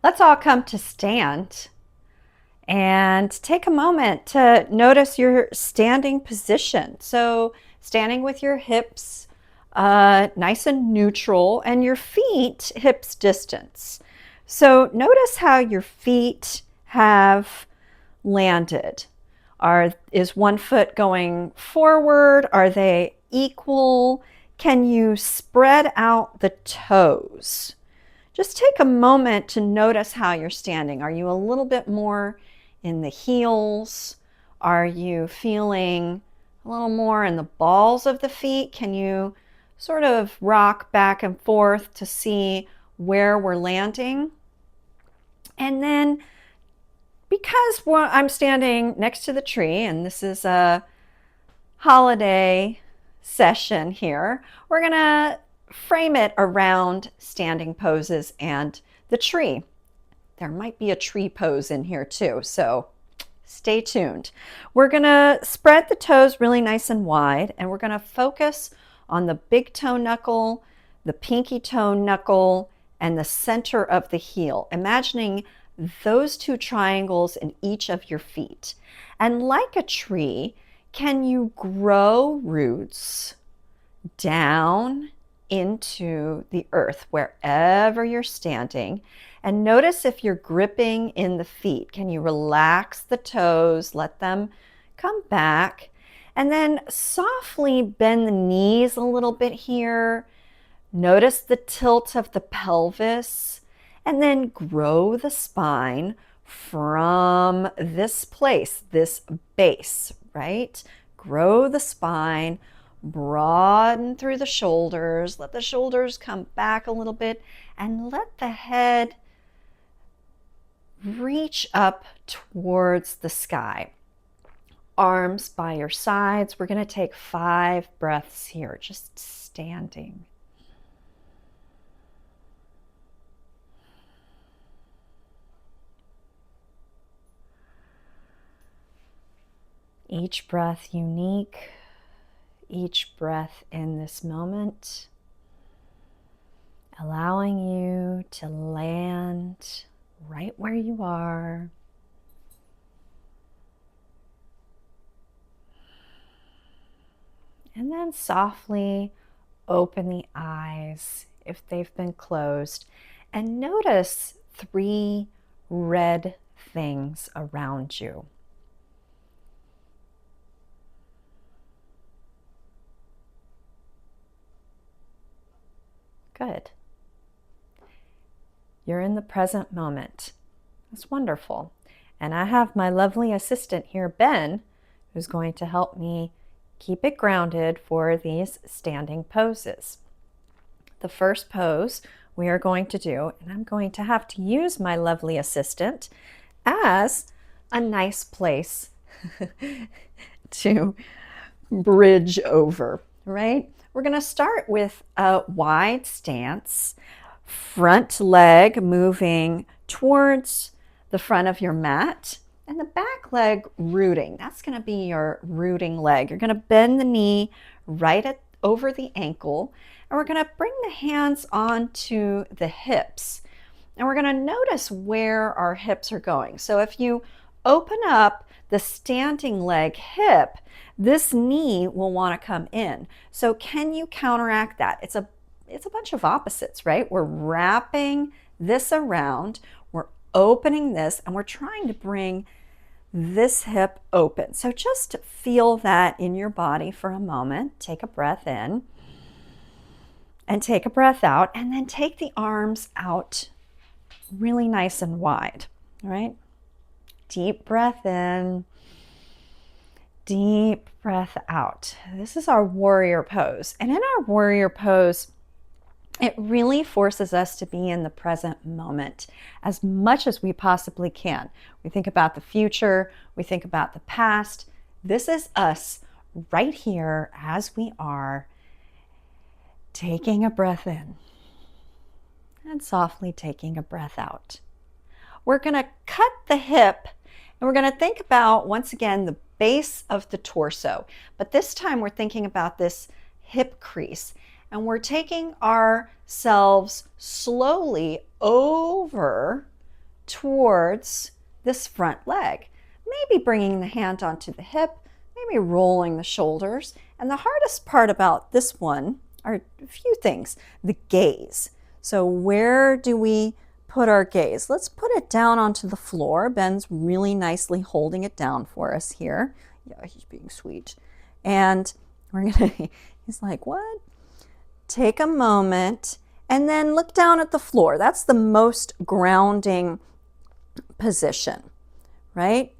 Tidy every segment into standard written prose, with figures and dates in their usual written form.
Let's all come to stand and take a moment to notice your standing position. So standing with your hips nice and neutral and your feet hips distance. So notice how your feet have landed. Is one foot going forward? Are they equal? Can you spread out the toes? Just take a moment to notice how you're standing. Are you a little bit more in the heels? Are you feeling a little more in the balls of the feet? Can you sort of rock back and forth to see where we're landing? And then because I'm standing next to the tree, and this is a holiday session here, we're going to frame it around standing poses and the tree. There might be a tree pose in here too, so stay tuned. We're going to spread the toes really nice and wide, and we're going to focus on the big toe knuckle, the pinky toe knuckle, and the center of the heel, imagining those two triangles in each of your feet. And like a tree, can you grow roots down into the earth wherever you're standing? And notice if you're gripping in the feet. Can you relax the toes, let them come back, and then softly bend the knees a little bit here. Notice the tilt of the pelvis, and then grow the spine from this place, this base, right? Grow the spine, broaden through the shoulders, let the shoulders come back a little bit, and let the head reach up towards the sky. Arms by your sides. We're going to take 5 breaths here, just standing. Each breath unique, each breath in this moment, allowing you to land right where you are. And then softly open the eyes if they've been closed, and notice 3 red things around you. Good. You're in the present moment. That's wonderful. And I have my lovely assistant here, Ben, who's going to help me keep it grounded for these standing poses. The first pose we are going to do, and I'm going to have to use my lovely assistant as a nice place to bridge over, right? We're going to start with a wide stance, front leg moving towards the front of your mat, and the back leg rooting. That's going to be your rooting leg. You're going to bend the knee right over the ankle, and we're going to bring the hands onto the hips. And we're going to notice where our hips are going. So if you open up the standing leg hip, this knee will want to come in. So can you counteract that? It's a bunch of opposites, right? We're wrapping this around, we're opening this, and we're trying to bring this hip open. So just feel that in your body for a moment. Take a breath in and take a breath out, and then take the arms out really nice and wide, all right? Deep breath in, deep breath out. This is our warrior pose. And in our warrior pose, it really forces us to be in the present moment as much as we possibly can. We think about the future, we think about the past. This is us right here as we are, taking a breath in and softly taking a breath out. We're going to cut the hip, and we're going to think about, once again, the base of the torso. But this time we're thinking about this hip crease. And we're taking ourselves slowly over towards this front leg. Maybe bringing the hand onto the hip, maybe rolling the shoulders. And the hardest part about this one are a few things. The gaze. So where do we put our gaze? Let's put it down onto the floor. Ben's really nicely holding it down for us here. Yeah, he's being sweet. And we're gonna, he's like, what? Take a moment and then look down at the floor. That's the most grounding position, right?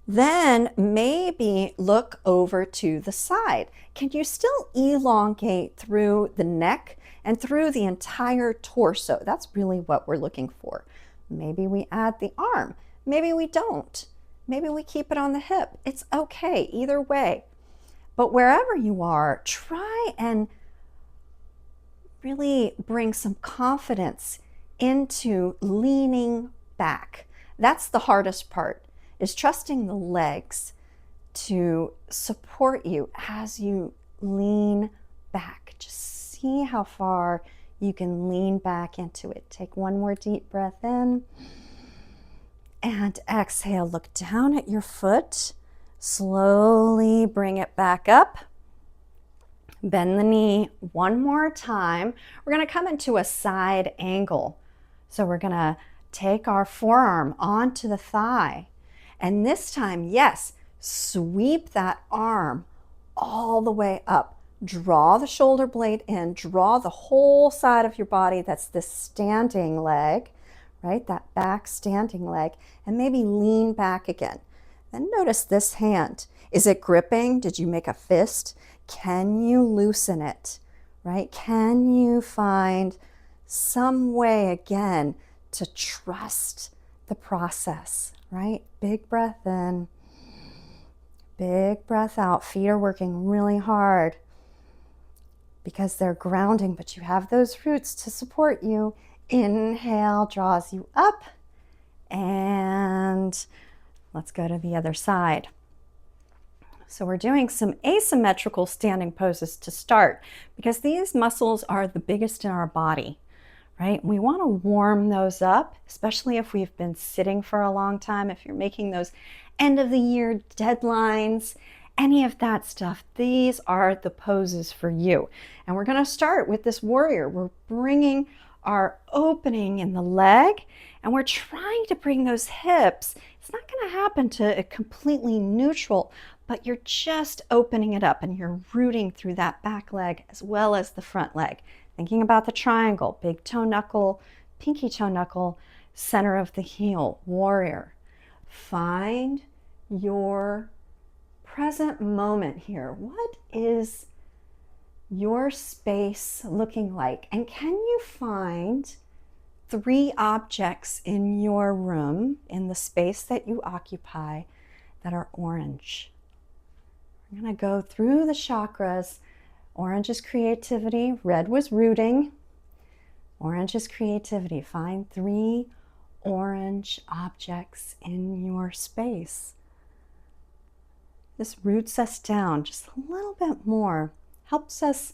Then maybe look over to the side. Can you still elongate through the neck and through the entire torso? That's really what we're looking for. Maybe we add the arm. Maybe we don't. Maybe we keep it on the hip. It's okay, either way. But wherever you are, try and really bring some confidence into leaning back. That's the hardest part, is trusting the legs to support you as you lean back. Just see how far you can lean back into it. Take one more deep breath in and exhale. Look down at your foot. Slowly bring it back up. Bend the knee one more time. We're going to come into a side angle. So we're going to take our forearm onto the thigh. And this time, yes, sweep that arm all the way up. Draw the shoulder blade in. Draw the whole side of your body. That's the standing leg, right? That back standing leg. And maybe lean back again. Then notice this hand. Is it gripping? Did you make a fist? Can you loosen it, right? Can you find some way again to trust the process, right? Big breath in, big breath out. Feet are working really hard because they're grounding, but you have those roots to support you. Inhale draws you up, and let's go to the other side. So we're doing some asymmetrical standing poses to start because these muscles are the biggest in our body, right? We want to warm those up, especially if we've been sitting for a long time. If you're making those end of the year deadlines, any of that stuff, these are the poses for you. And we're going to start with this warrior. We're bringing our opening in the leg and we're trying to bring those hips. It's not going to happen to a completely neutral, but you're just opening it up and you're rooting through that back leg as well as the front leg. Thinking about the triangle, big toe knuckle, pinky toe knuckle, center of the heel, warrior. Find your present moment here. What is your space looking like? And can you find 3 objects in your room, in the space that you occupy, that are orange? I'm going to go through the chakras. Orange is creativity. Red was rooting. Orange is creativity. Find 3 orange objects in your space. This roots us down just a little bit more. Helps us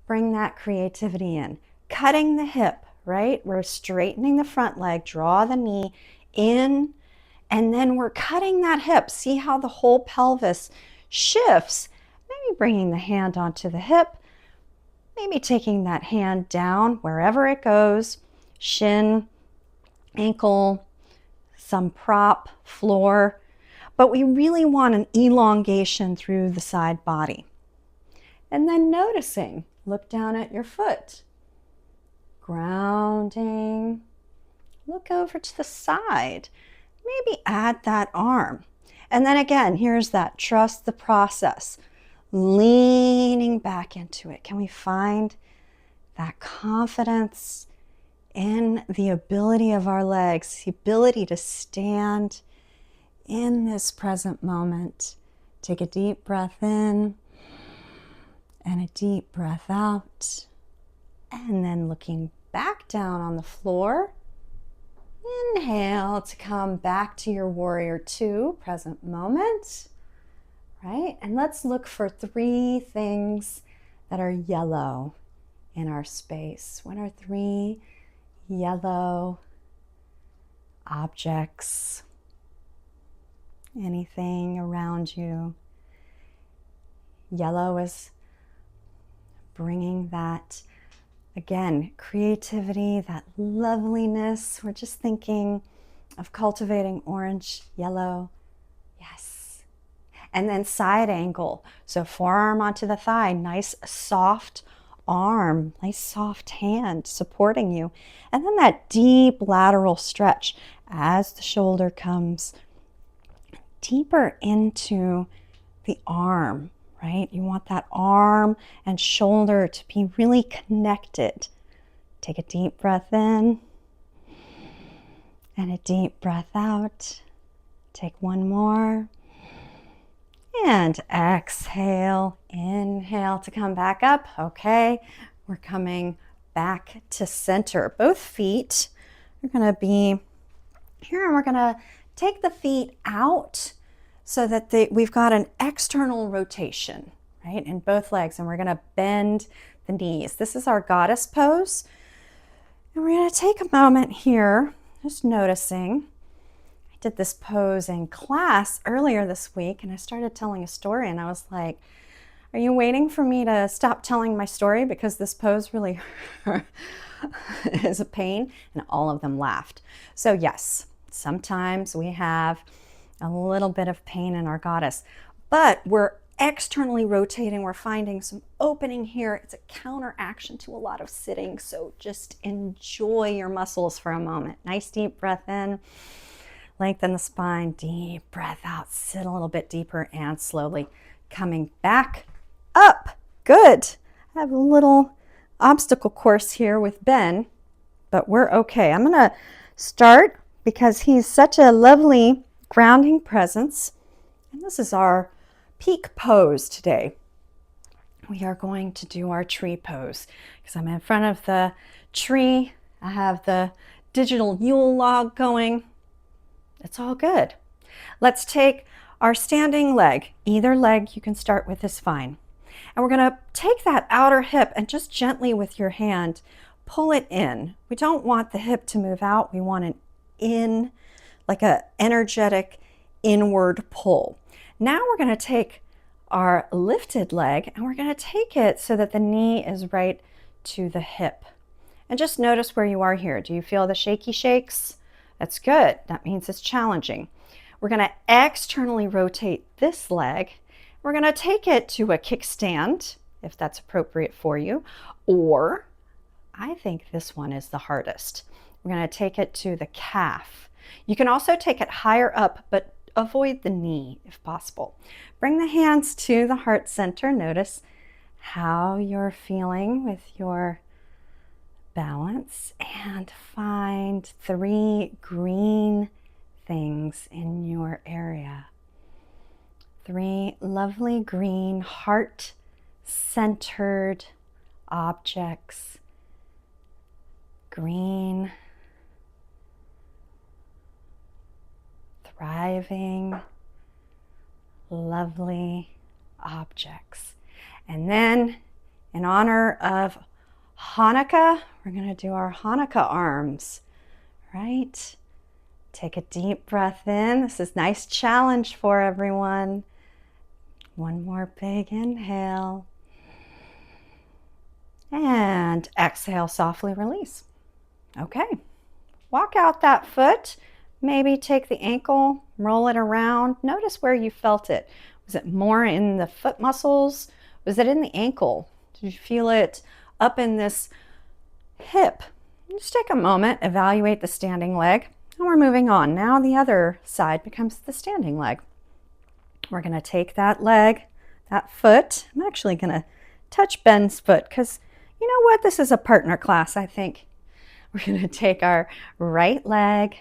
bring that creativity in. Cutting the hip, right? We're straightening the front leg. Draw the knee in. And then we're cutting that hip. See how the whole pelvis shifts. Maybe bringing the hand onto the hip. Maybe taking that hand down wherever it goes. Shin, ankle, some prop, floor. But we really want an elongation through the side body. And then noticing, look down at your foot. Grounding. Look over to the side. Maybe add that arm. And then again, here's that, trust the process. Leaning back into it. Can we find that confidence in the ability of our legs, the ability to stand in this present moment? Take a deep breath in and a deep breath out. And then looking back down on the floor. Inhale to come back to your warrior 2, present moment, right? And let's look for 3 things that are yellow in our space. What are 3 yellow objects, anything around you. Yellow is bringing that, again, creativity, that loveliness. We're just thinking of cultivating orange, yellow. Yes. And then side angle. So forearm onto the thigh, nice soft arm, nice soft hand supporting you. And then that deep lateral stretch as the shoulder comes deeper into the arm, right? You want that arm and shoulder to be really connected. Take a deep breath in and a deep breath out. Take one more. And exhale, inhale to come back up. Okay, we're coming back to center. Both feet are going to be here, and we're going to take the feet out so that we've got an external rotation, right, in both legs, and we're going to bend the knees. This is our goddess pose, and we're going to take a moment here, just noticing. Did this pose in class earlier this week, and I started telling a story, and I was like, are you waiting for me to stop telling my story because this pose really is a pain? And all of them laughed. So yes, sometimes we have a little bit of pain in our goddess, but we're externally rotating. We're finding some opening here. It's a counteraction to a lot of sitting, so just enjoy your muscles for a moment. Nice deep breath in. Lengthen the spine, deep breath out, sit a little bit deeper and slowly coming back up. Good. I have a little obstacle course here with Ben, but we're okay. I'm gonna start because he's such a lovely grounding presence. And this is our peak pose today. We are going to do our tree pose because I'm in front of the tree. I have the digital Yule log going. It's all good. Let's take our standing leg. Either leg you can start with is fine. And we're going to take that outer hip and just gently with your hand pull it in. We don't want the hip to move out. We want an in, like an energetic inward pull. Now we're going to take our lifted leg and we're going to take it so that the knee is right to the hip. And just notice where you are here. Do you feel the shaky shakes? That's good. That means it's challenging. We're going to externally rotate this leg. We're going to take it to a kickstand, if that's appropriate for you, or I think this one is the hardest. We're going to take it to the calf. You can also take it higher up, but avoid the knee if possible. Bring the hands to the heart center. Notice how you're feeling with your balance, and find 3 green things in your area. 3 lovely green heart-centered objects. Green, thriving, lovely objects. And then in honor of Hannukah, we're going to do our Hannukah arms, right? Take a deep breath in. This is a nice challenge for everyone. One more big inhale. And exhale, softly release. Okay, walk out that foot. Maybe take the ankle, roll it around. Notice where you felt it. Was it more in the foot muscles? Was it in the ankle? Did you feel it up in this hip? Just take a moment, evaluate the standing leg, and we're moving on. Now the other side becomes the standing leg. We're going to take that leg, that foot. I'm actually going to touch Ben's foot because you know what? This is a partner class, I think. We're going to take our right leg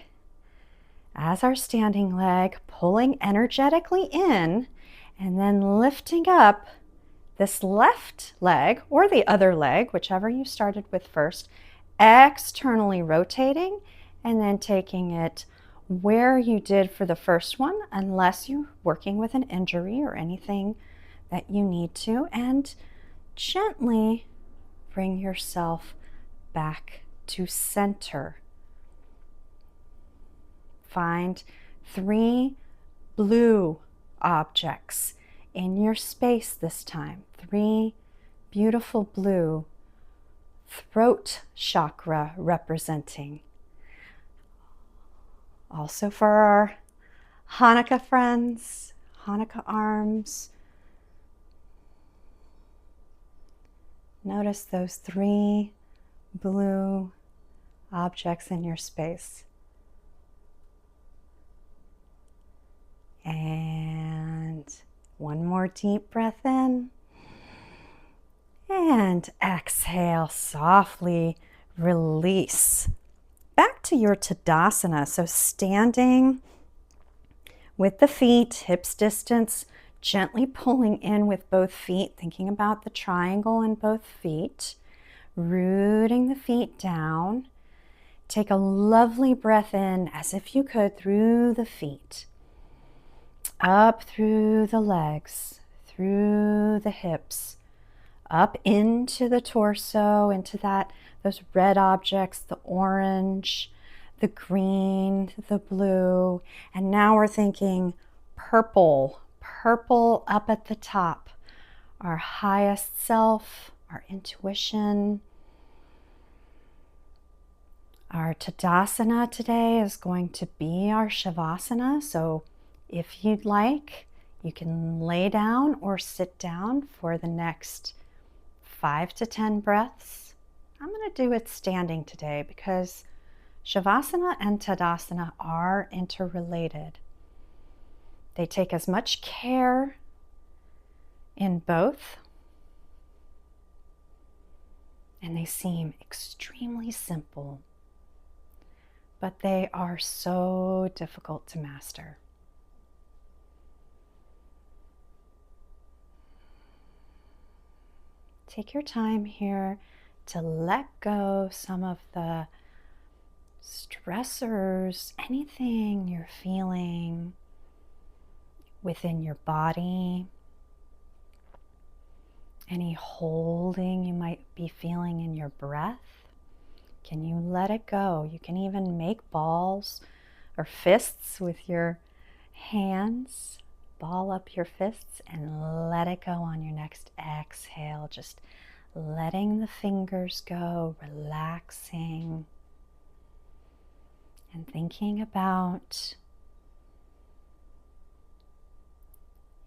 as our standing leg, pulling energetically in, and then lifting up this left leg or the other leg, whichever you started with first, externally rotating and then taking it where you did for the first one, unless you're working with an injury or anything that you need to, and gently bring yourself back to center. find 3 blue objects in your space this time. 3 beautiful blue, throat chakra representing. Also for our Hannukah friends, Hannukah arms. Notice those 3 blue objects in your space. And one more deep breath in. And exhale, softly release. Back to your Tadasana. So standing with the feet, hips distance, gently pulling in with both feet, thinking about the triangle in both feet, rooting the feet down. Take a lovely breath in as if you could through the feet, up through the legs, through the hips, up into the torso, into those red objects, the orange, the green, the blue, and now we're thinking purple, purple up at the top, our highest self, our intuition. Our Tadasana today is going to be our Shavasana, so if you'd like, you can lay down or sit down for the next 5 to 10 breaths. I'm going to do it standing today because Shavasana and Tadasana are interrelated. They take as much care in both, and they seem extremely simple, but they are so difficult to master. Take your time here to let go some of the stressors, anything you're feeling within your body, any holding you might be feeling in your breath. Can you let it go? You can even make balls or fists with your hands. Ball up your fists and let it go on your next exhale. Just letting the fingers go, relaxing, and thinking about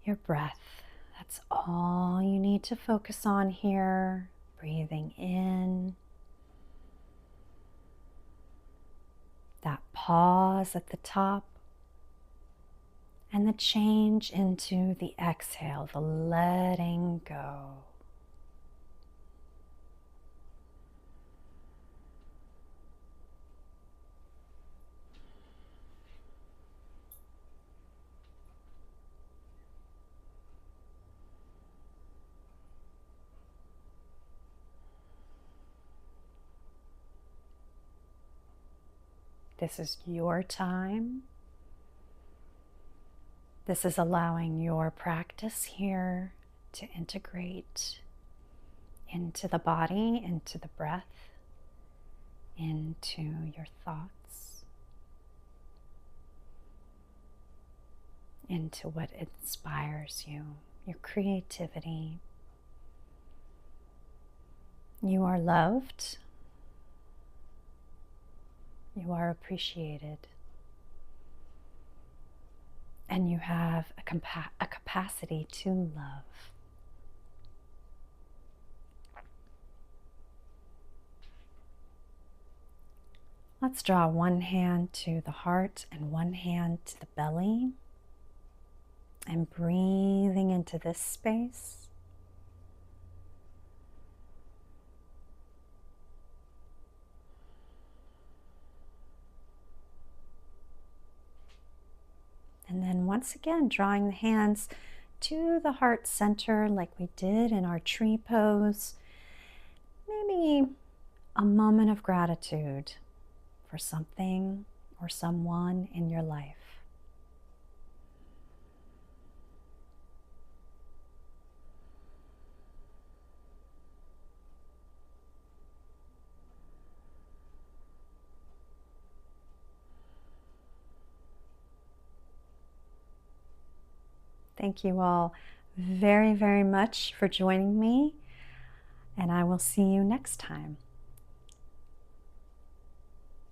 your breath. That's all you need to focus on here. Breathing in. That pause at the top. And the change into the exhale, the letting go. This is your time. This is allowing your practice here to integrate into the body, into the breath, into your thoughts, into what inspires you, your creativity. You are loved. You are appreciated. And you have a capacity to love. Let's draw one hand to the heart and one hand to the belly. And breathing into this space. And then once again, drawing the hands to the heart center like we did in our tree pose. Maybe a moment of gratitude for something or someone in your life. Thank you all very, very much for joining me, and I will see you next time.